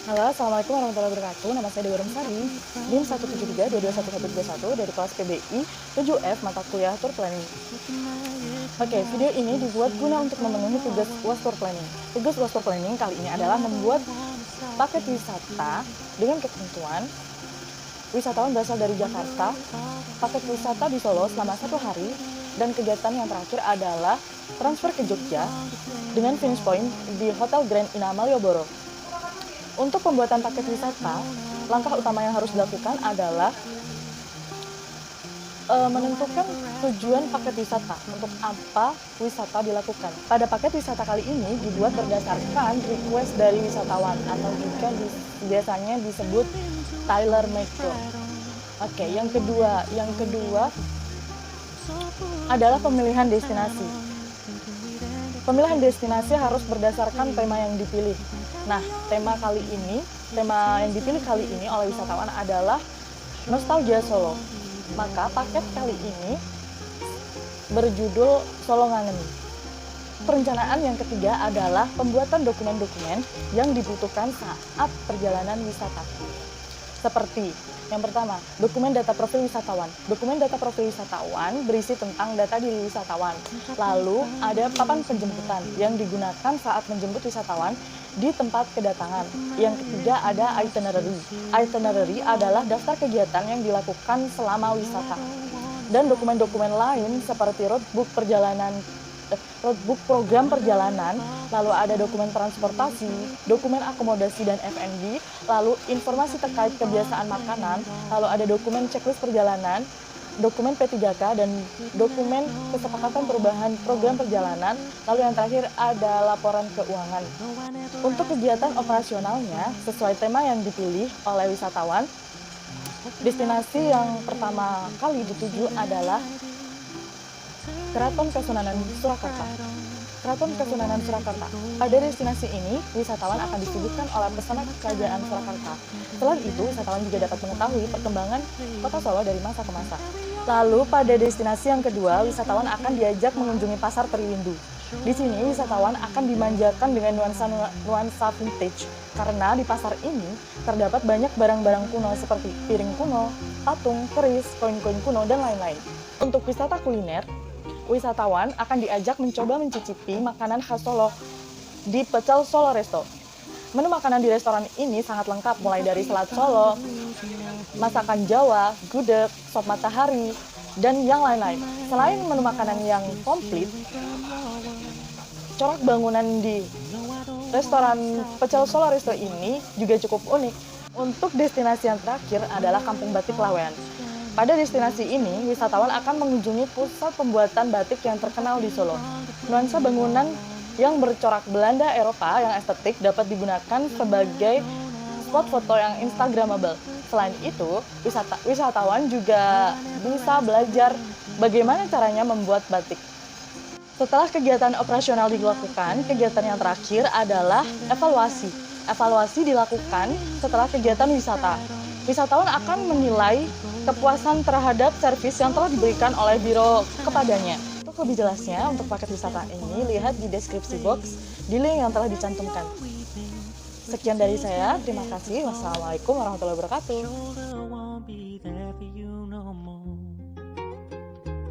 Halo, Assalamualaikum warahmatullahi wabarakatuh. Nama saya Dewi Rumsari, NIM 173221121 dari kelas PBI 7F mata kuliah Tour Planning. Oke, video ini dibuat guna untuk memenuhi tugas UAS Tour Planning. Tugas UAS Tour Planning kali ini adalah membuat paket wisata dengan ketentuan wisatawan berasal dari Jakarta, paket wisata di Solo selama 1 hari, dan kegiatan yang terakhir adalah transfer ke Jogja dengan finish point di Hotel Grand Ina Malioboro. Untuk pembuatan paket wisata, langkah utama yang harus dilakukan adalah menentukan tujuan paket wisata, untuk apa wisata dilakukan. Pada paket wisata kali ini dibuat berdasarkan request dari wisatawan atau juga biasanya disebut tailor made. Oke, yang kedua adalah pemilihan destinasi. Pemilihan destinasi harus berdasarkan tema yang dipilih. Nah, tema yang dipilih kali ini oleh wisatawan adalah Nostalgia Solo. Maka paket kali ini berjudul Solo Ngangen. Perencanaan yang ketiga adalah pembuatan dokumen-dokumen yang dibutuhkan saat perjalanan wisata. Seperti yang pertama, dokumen data profil wisatawan. Dokumen data profil wisatawan berisi tentang data diri wisatawan. Lalu ada papan penjemputan yang digunakan saat menjemput wisatawan di tempat kedatangan. Yang ketiga ada itinerary. Itinerary adalah daftar kegiatan yang dilakukan selama wisata. Dan dokumen-dokumen lain seperti roadbook program perjalanan, lalu ada dokumen transportasi, dokumen akomodasi dan F&B, lalu informasi terkait kebiasaan makanan, lalu ada dokumen checklist perjalanan, dokumen P3K, dan dokumen kesepakatan perubahan program perjalanan, lalu yang terakhir ada laporan keuangan. Untuk kegiatan operasionalnya, sesuai tema yang dipilih oleh wisatawan, destinasi yang pertama kali dituju adalah Keraton Kasunanan Surakarta. Keraton Kasunanan Surakarta. Pada destinasi ini, wisatawan akan disuguhkan oleh pesona kerajaan Surakarta. Selain itu, wisatawan juga dapat mengetahui perkembangan kota Solo dari masa ke masa. Lalu, pada destinasi yang kedua, wisatawan akan diajak mengunjungi Pasar Triwindu. Di sini, wisatawan akan dimanjakan dengan nuansa vintage, karena di pasar ini terdapat banyak barang-barang kuno seperti piring kuno, patung, keris, koin-koin kuno, dan lain-lain. Untuk wisata kuliner, wisatawan akan diajak mencoba mencicipi makanan khas Solo di Pecel Solo Resto. Menu makanan di restoran ini sangat lengkap, mulai dari selat Solo, masakan Jawa, gudeg, sop matahari, dan yang lain-lain. Selain menu makanan yang komplit, corak bangunan di restoran Pecel Solo Resto ini juga cukup unik. Untuk destinasi yang terakhir adalah Kampung Batik Lawean. Pada destinasi ini, wisatawan akan mengunjungi pusat pembuatan batik yang terkenal di Solo. Nuansa bangunan yang bercorak Belanda Eropa yang estetik dapat digunakan sebagai spot foto yang instagramable. Selain itu, wisatawan juga bisa belajar bagaimana caranya membuat batik. Setelah kegiatan operasional dilakukan, kegiatan yang terakhir adalah evaluasi. Evaluasi dilakukan setelah kegiatan wisata. Wisatawan akan menilai kepuasan terhadap servis yang telah diberikan oleh biro kepadanya. Untuk lebih jelasnya, untuk paket wisata ini, lihat di deskripsi box di link yang telah dicantumkan. Sekian dari saya, terima kasih. Wassalamualaikum warahmatullahi wabarakatuh.